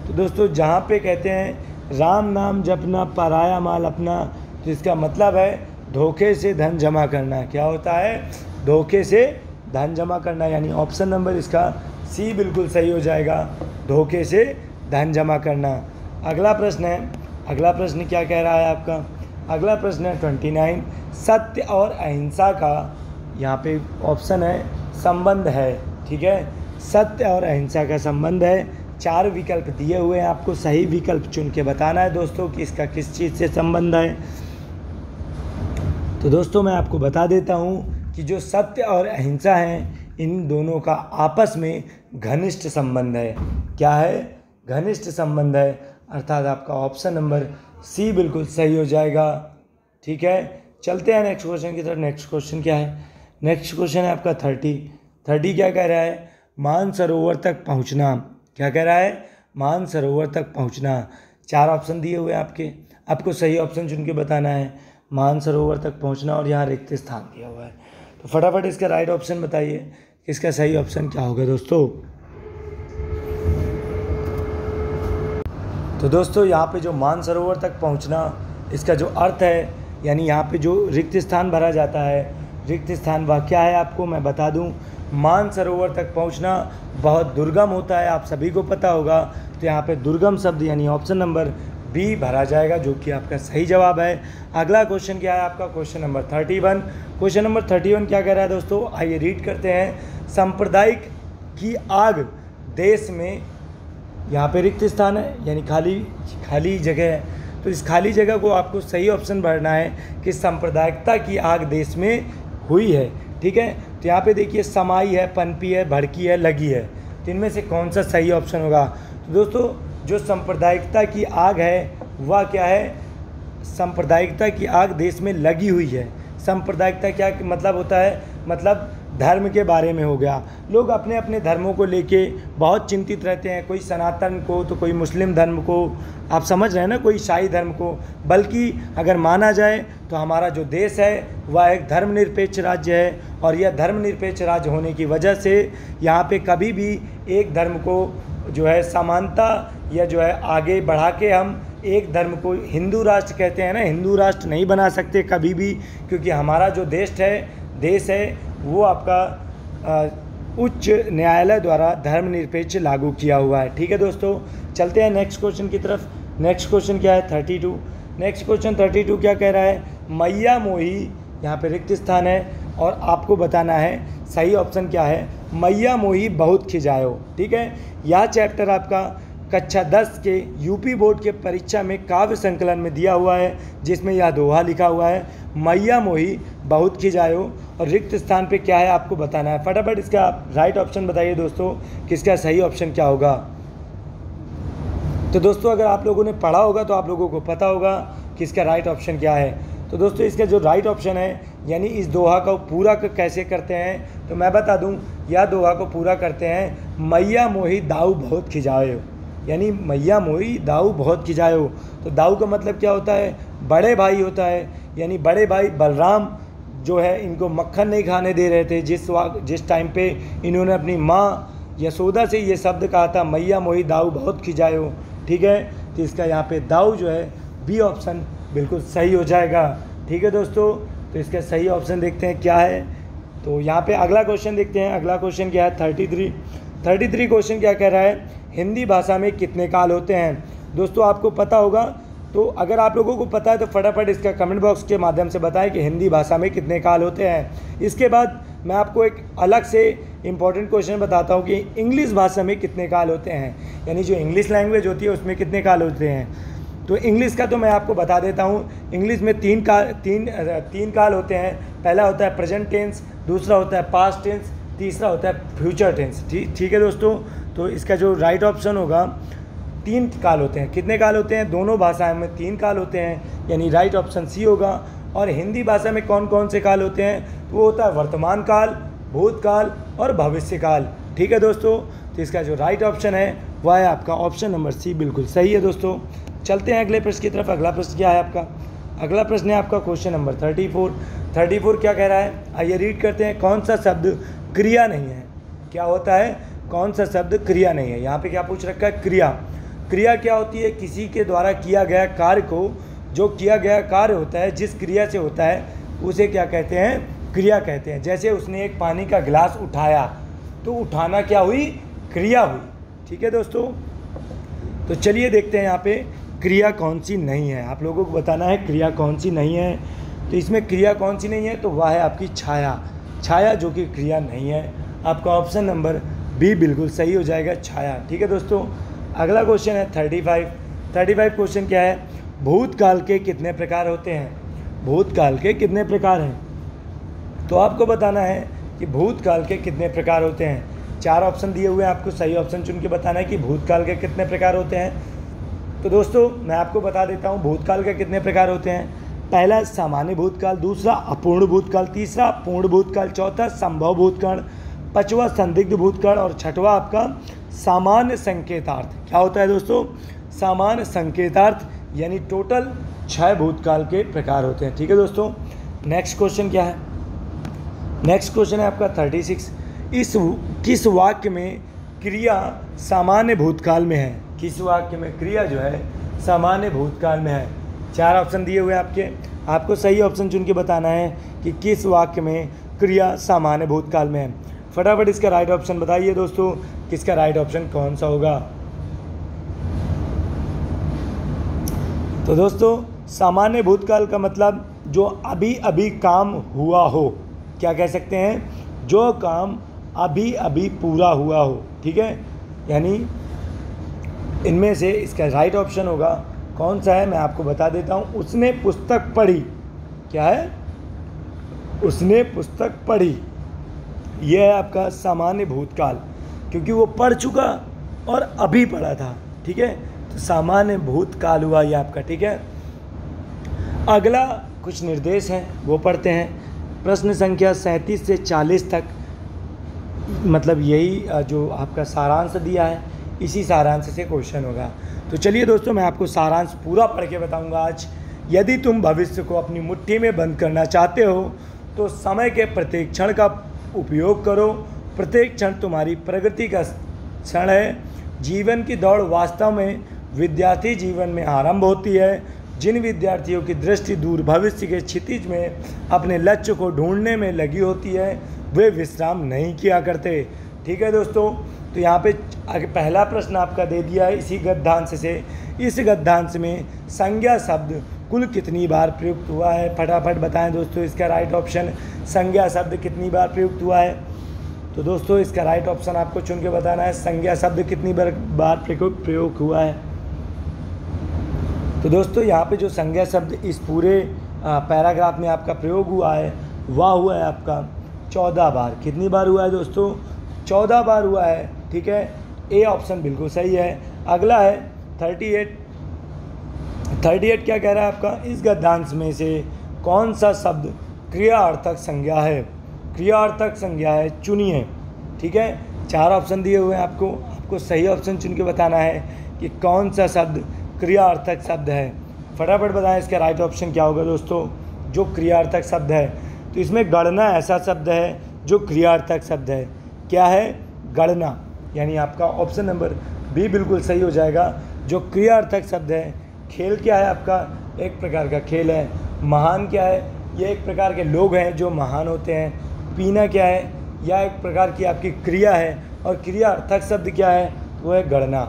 तो दोस्तों जहाँ पे कहते हैं राम नाम जपना पराया माल अपना, तो इसका मतलब है धोखे से धन जमा करना। क्या होता है? धोखे से धन जमा करना, यानी ऑप्शन नंबर इसका सी बिल्कुल सही हो जाएगा, धोखे से धन जमा करना। अगला प्रश्न है, अगला प्रश्न क्या कह रहा है आपका? अगला प्रश्न है 29, सत्य और अहिंसा का यहाँ पे ऑप्शन है संबंध है। ठीक है, सत्य और अहिंसा का संबंध है। 4 विकल्प दिए हुए हैं, आपको सही विकल्प चुन के बताना है दोस्तों कि इसका किस चीज़ से संबंध है। तो दोस्तों मैं आपको बता देता हूँ कि जो सत्य और अहिंसा हैं, इन दोनों का आपस में घनिष्ठ संबंध है। क्या है? घनिष्ठ संबंध है, अर्थात आपका ऑप्शन नंबर सी बिल्कुल सही हो जाएगा। ठीक है, चलते हैं नेक्स्ट क्वेश्चन की तरफ। नेक्स्ट क्वेश्चन क्या है? नेक्स्ट क्वेश्चन है आपका 30 क्या कह रहा है? मानसरोवर तक पहुंचना। क्या कह रहा है? मानसरोवर तक पहुंचना। 4 ऑप्शन दिए हुए हैं आपको सही ऑप्शन चुन के बताना है। मानसरोवर तक पहुंचना, और यहाँ रिक्त स्थान दिया हुआ है। तो फटाफट इसका राइट ऑप्शन बताइए, इसका सही ऑप्शन क्या होगा दोस्तों। तो दोस्तों यहाँ पे जो मानसरोवर तक पहुँचना, इसका जो अर्थ है, यानी यहाँ पे जो रिक्त स्थान भरा जाता है, रिक्त स्थान वह क्या है आपको मैं बता दूँ। मानसरोवर तक पहुँचना बहुत दुर्गम होता है, आप सभी को पता होगा। तो यहाँ पे दुर्गम शब्द यानी ऑप्शन नंबर बी भरा जाएगा, जो कि आपका सही जवाब है। अगला क्वेश्चन क्या है आपका? Question number 31। क्वेश्चन नंबर 31 क्या कह रहा है दोस्तों? आइए रीड करते हैं। सांप्रदायिक की आग देश में, यहाँ पे रिक्त स्थान है यानी खाली जगह है, तो इस खाली जगह को आपको सही ऑप्शन भरना है कि सांप्रदायिकता की आग देश में हुई है। ठीक है, तो यहाँ पे देखिए समाई है, पनपी है, भड़की है, लगी है, तो इनमें से कौन सा सही ऑप्शन होगा? तो दोस्तों जो सांप्रदायिकता की आग है वह क्या है? सांप्रदायिकता की आग देश में लगी हुई है। सांप्रदायिकता क्या मतलब होता है? मतलब धर्म के बारे में हो गया। लोग अपने अपने धर्मों को लेके बहुत चिंतित रहते हैं, कोई सनातन को तो कोई मुस्लिम धर्म को, आप समझ रहे हैं ना, कोई ईसाई धर्म को। बल्कि अगर माना जाए तो हमारा जो देश है वह एक धर्मनिरपेक्ष राज्य है, और यह धर्मनिरपेक्ष राज्य होने की वजह से यहाँ पे कभी भी एक धर्म को जो है समानता या जो है आगे बढ़ा के हम एक धर्म को हिंदू राष्ट्र कहते हैं ना, हिंदू राष्ट्र नहीं बना सकते कभी भी, क्योंकि हमारा जो देश है वो आपका उच्च न्यायालय द्वारा धर्मनिरपेक्ष लागू किया हुआ है। ठीक है दोस्तों, चलते हैं नेक्स्ट क्वेश्चन की तरफ। नेक्स्ट क्वेश्चन क्या है 32। नेक्स्ट क्वेश्चन 32 क्या कह रहा है, मैया मोही, यहाँ पे रिक्त स्थान है और आपको बताना है सही ऑप्शन क्या है। मैया मोही बहुत खिजायो। ठीक है, यह चैप्टर आपका कक्षा 10 के यूपी बोर्ड के परीक्षा में काव्य संकलन में दिया हुआ है, जिसमें यह दोहा लिखा हुआ है, मैया मोही बहुत खिजायो, और रिक्त स्थान पे क्या है आपको बताना है। फटाफट इसका राइट ऑप्शन बताइए दोस्तों, किसका सही ऑप्शन क्या होगा। तो दोस्तों अगर आप लोगों ने पढ़ा होगा तो आप लोगों को पता होगा कि इसका राइट ऑप्शन क्या है। तो दोस्तों इसका जो राइट ऑप्शन है, यानी इस दोहा को पूरा कैसे करते हैं, तो मैं बता दूं, यह दोहा को पूरा करते हैं, मैया मोही दाऊ बहुत खिजायो, यानी मैया मोही दाऊ बहुत खिजायो। तो दाऊ का मतलब क्या होता है, बड़े भाई होता है, यानी बड़े भाई बलराम जो है इनको मक्खन नहीं खाने दे रहे थे जिस टाइम पे इन्होंने अपनी माँ यशोदा से ये शब्द कहा था, मैया मोही दाऊ बहुत खिजायो। ठीक है, तो इसका यहाँ पे दाऊ जो है बी ऑप्शन बिल्कुल सही हो जाएगा। ठीक है दोस्तों, तो इसका सही ऑप्शन देखते हैं क्या है। तो यहाँ पे अगला क्वेश्चन देखते हैं। अगला क्वेश्चन क्या है 33 क्वेश्चन क्या कह रहा है, हिंदी भाषा में कितने काल होते हैं। दोस्तों आपको पता होगा, तो अगर आप लोगों को पता है तो फटाफट इसका कमेंट बॉक्स के माध्यम से बताएं कि हिंदी भाषा में कितने काल होते हैं। इसके बाद मैं आपको एक अलग से इम्पॉर्टेंट क्वेश्चन बताता हूँ कि इंग्लिश भाषा में कितने काल होते हैं, यानी जो इंग्लिश लैंग्वेज होती है उसमें कितने काल होते हैं। तो इंग्लिश का तो मैं आपको बता देता हूँ, इंग्लिश में तीन काल होते हैं। पहला होता है प्रेजेंट टेंस, दूसरा होता है पास्ट टेंस, तीसरा होता है फ्यूचर टेंस। ठीक है दोस्तों, तो इसका जो राइट ऑप्शन होगा, 3 काल होते हैं। कितने काल होते हैं, दोनों भाषाओं में 3 काल होते हैं, यानी राइट ऑप्शन सी होगा। और हिंदी भाषा में कौन कौन से काल होते हैं, तो वो होता है वर्तमान काल, भूतकाल और भविष्य काल। ठीक है दोस्तों, तो इसका जो राइट ऑप्शन है वह है आपका ऑप्शन नंबर सी, बिल्कुल सही है दोस्तों। चलते हैं अगले प्रश्न की तरफ। अगला प्रश्न क्या है आपका, अगला प्रश्न है आपका क्वेश्चन नंबर 34 क्या कह रहा है, आइए रीड करते हैं। कौन सा शब्द क्रिया नहीं है, क्या होता है, कौन सा शब्द क्रिया नहीं है। यहाँ पे क्या पूछ रखा है, क्रिया क्या होती है, किसी के द्वारा किया गया कार्य को, जो किया गया कार्य होता है जिस क्रिया से होता है उसे क्या कहते हैं, क्रिया कहते हैं। जैसे उसने एक पानी का गिलास उठाया, तो उठाना क्या हुई, क्रिया हुई। ठीक है दोस्तों, तो चलिए देखते हैं यहाँ पे क्रिया कौन सी नहीं है। आप लोगों को बताना है क्रिया कौन सी नहीं है। तो इसमें क्रिया कौन सी नहीं है, तो वह है आपकी छाया, जो कि क्रिया नहीं है। आपका ऑप्शन नंबर बी बिल्कुल सही हो जाएगा, छाया। ठीक है दोस्तों, अगला क्वेश्चन है 35 क्वेश्चन क्या है, भूतकाल के कितने प्रकार होते हैं। भूतकाल के कितने प्रकार हैं, तो आपको बताना है कि भूतकाल के कितने प्रकार होते हैं। 4 ऑप्शन दिए हुए हैं, आपको सही ऑप्शन चुन के बताना है कि भूतकाल के कितने प्रकार होते हैं। तो दोस्तों मैं आपको बता देता हूँ भूतकाल के कितने प्रकार होते हैं। पहला सामान्य भूतकाल, दूसरा अपूर्ण भूतकाल, तीसरा पूर्ण भूतकाल, चौथा संभव भूतकाल, पांचवा संदिग्ध भूतकाल और छठवा आपका सामान्य संकेतार्थ। क्या होता है दोस्तों, सामान्य संकेतार्थ, यानी टोटल 6 भूतकाल के प्रकार होते हैं। ठीक है दोस्तों, नेक्स्ट क्वेश्चन क्या है, नेक्स्ट क्वेश्चन है आपका 36। किस वाक्य में क्रिया सामान्य भूतकाल में है, किस वाक्य में क्रिया जो है सामान्य भूतकाल में है। 4 ऑप्शन दिए हुए हैं आपको सही ऑप्शन चुन के बताना है कि किस वाक्य में क्रिया सामान्य भूतकाल में है। फटाफट इसका राइट ऑप्शन बताइए दोस्तों, किसका राइट ऑप्शन कौन सा होगा। तो दोस्तों सामान्य भूतकाल का मतलब जो अभी अभी काम हुआ हो, क्या कह सकते हैं, जो काम अभी अभी पूरा हुआ हो। ठीक है, यानी इनमें से इसका राइट ऑप्शन होगा कौन सा है, मैं आपको बता देता हूँ। उसने पुस्तक पढ़ी, क्या है, उसने पुस्तक पढ़ी, यह है आपका सामान्य भूतकाल, क्योंकि वो पढ़ चुका और अभी पढ़ा था। ठीक है, तो सामान्य भूतकाल हुआ ये आपका। ठीक है, अगला कुछ निर्देश हैं वो पढ़ते हैं। प्रश्न संख्या 37 से 40 तक, मतलब यही जो आपका सारांश दिया है, इसी सारांश से क्वेश्चन होगा। तो चलिए दोस्तों मैं आपको सारांश पूरा पढ़ के बताऊंगा आज। यदि तुम भविष्य को अपनी मुट्ठी में बंद करना चाहते हो तो समय के प्रत्येक क्षण का उपयोग करो। प्रत्येक क्षण तुम्हारी प्रगति का क्षण है। जीवन की दौड़ वास्तव में विद्यार्थी जीवन में आरंभ होती है। जिन विद्यार्थियों की दृष्टि दूर भविष्य के क्षितिज में अपने लक्ष्य को ढूंढने में लगी होती है वे विश्राम नहीं किया करते। ठीक है दोस्तों, तो यहाँ पे पहला प्रश्न आपका दे दिया है इसी गद्यांश से। इस गद्यांश में संज्ञा शब्द कुल कितनी बार प्रयुक्त हुआ है? फटाफट बताएं दोस्तों, इसका राइट ऑप्शन संज्ञा शब्द कितनी बार प्रयुक्त हुआ है? तो दोस्तों इसका राइट ऑप्शन आपको चुन के बताना है, संज्ञा शब्द कितनी बार प्रयोग हुआ है। तो दोस्तों यहाँ पे जो संज्ञा शब्द इस पूरे पैराग्राफ में आपका प्रयोग हुआ है वह हुआ है आपका 14 बार। कितनी बार हुआ है दोस्तों? 14 बार हुआ है। ठीक है, ए ऑप्शन बिल्कुल सही है। अगला है 38 क्या कह रहा है आपका? इस गद्यांश में से कौन सा शब्द क्रियार्थक संज्ञा है? क्रियार्थक संज्ञा है, चुनिए। ठीक है, 4 ऑप्शन दिए हुए हैं आपको सही ऑप्शन चुन के बताना है कि कौन सा शब्द क्रियार्थक शब्द है। फटाफट बताएं इसका राइट ऑप्शन क्या होगा दोस्तों, जो क्रियार्थक शब्द है। तो इसमें गणना ऐसा शब्द है जो क्रियार्थक शब्द है। क्या है? गणना, यानी आपका ऑप्शन नंबर बी बिल्कुल सही हो जाएगा, जो क्रियार्थक शब्द है। खेल क्या है आपका? एक प्रकार का खेल है। महान क्या है? ये एक प्रकार के लोग हैं जो महान होते हैं। पीना क्या है? यह एक प्रकार की आपकी क्रिया है। और क्रियार्थक शब्द क्या है? वो है गणना,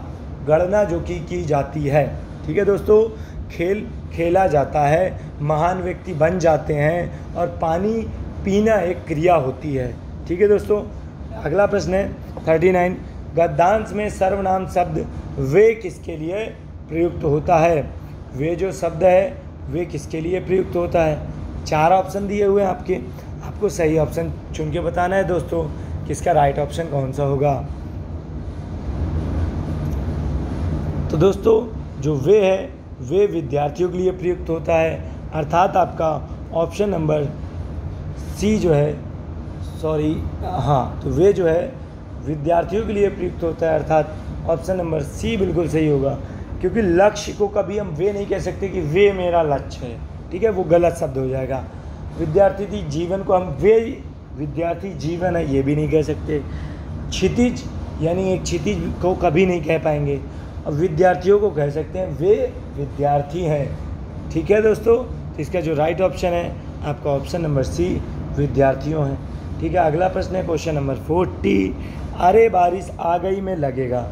गणना जो कि की जाती है। ठीक है दोस्तों, खेल खेला जाता है, महान व्यक्ति बन जाते हैं, और पानी पीना एक क्रिया होती है। ठीक है दोस्तों, अगला प्रश्न है 39 गद्यांश में सर्वनाम शब्द वे किसके लिए प्रयुक्त होता है? वे जो शब्द है वे किसके लिए प्रयुक्त होता है? 4 ऑप्शन दिए हुए हैं आपको सही ऑप्शन चुन के बताना है दोस्तों, किसका राइट ऑप्शन कौन सा होगा। तो दोस्तों जो वे है वे विद्यार्थियों के लिए प्रयुक्त होता है, अर्थात आपका ऑप्शन नंबर सी जो है, तो वे जो है विद्यार्थियों के लिए प्रयुक्त होता है, अर्थात ऑप्शन नंबर सी बिल्कुल सही होगा। क्योंकि लक्ष्य को कभी हम वे नहीं कह सकते कि वे मेरा लक्ष्य है। ठीक है, वो गलत शब्द हो जाएगा। विद्यार्थी जीवन को हम वे विद्यार्थी जीवन है ये भी नहीं कह सकते। क्षितिज यानी एक क्षितिज को कभी नहीं कह पाएंगे। अब विद्यार्थियों को कह सकते हैं वे विद्यार्थी हैं। ठीक है दोस्तों, तो इसका जो राइट ऑप्शन है आपका ऑप्शन नंबर सी, विद्यार्थियों है। ठीक है, अगला प्रश्न है क्वेश्चन नंबर 40 अरे बारिश आ गई में लगेगा।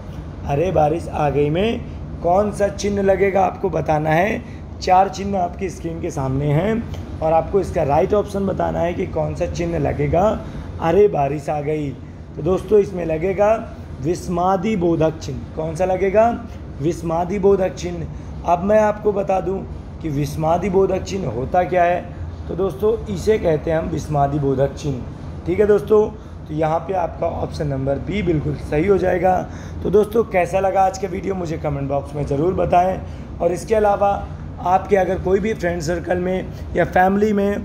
अरे बारिश आ गई में कौन सा चिन्ह लगेगा आपको बताना है। 4 चिन्ह आपकी स्क्रीन के सामने हैं और आपको इसका राइट ऑप्शन बताना है कि कौन सा चिन्ह लगेगा अरे बारिश आ गई। तो दोस्तों इसमें लगेगा विस्मादि बोधक चिन्ह। कौन सा लगेगा? विस्मादि बोधक चिन्ह। अब मैं आपको बता दूं कि विस्मादि बोधक चिन्ह होता क्या है। तो दोस्तों इसे कहते हैं हम विस्मादि बोधक चिन्ह। ठीक है दोस्तों, तो यहाँ पे आपका ऑप्शन नंबर बी बिल्कुल सही हो जाएगा। तो दोस्तों कैसा लगा आज का वीडियो मुझे कमेंट बॉक्स में ज़रूर बताएं। और इसके अलावा आपके अगर कोई भी फ्रेंड सर्कल में या फैमिली में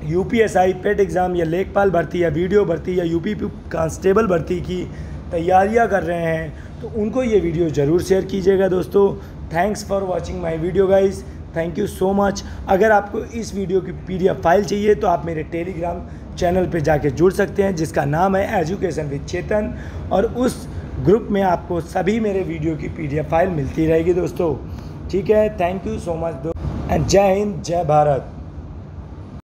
यूपीएसआई पेट एग्ज़ाम या लेखपाल भर्ती या वीडियो भर्ती या यूपी कांस्टेबल भर्ती की तैयारियां कर रहे हैं तो उनको ये वीडियो ज़रूर शेयर कीजिएगा दोस्तों। Thanks for watching my video guys, thank you so much. अगर आपको इस वीडियो की PDF फाइल चाहिए तो आप मेरे टेलीग्राम चैनल पे जाके जुड़ सकते हैं जिसका नाम है एजुकेशन विद चेतन, और उस ग्रुप में आपको सभी मेरे वीडियो की PDF फाइल मिलती रहेगी दोस्तों। ठीक है, thank you so much and जय हिंद, जय भारत।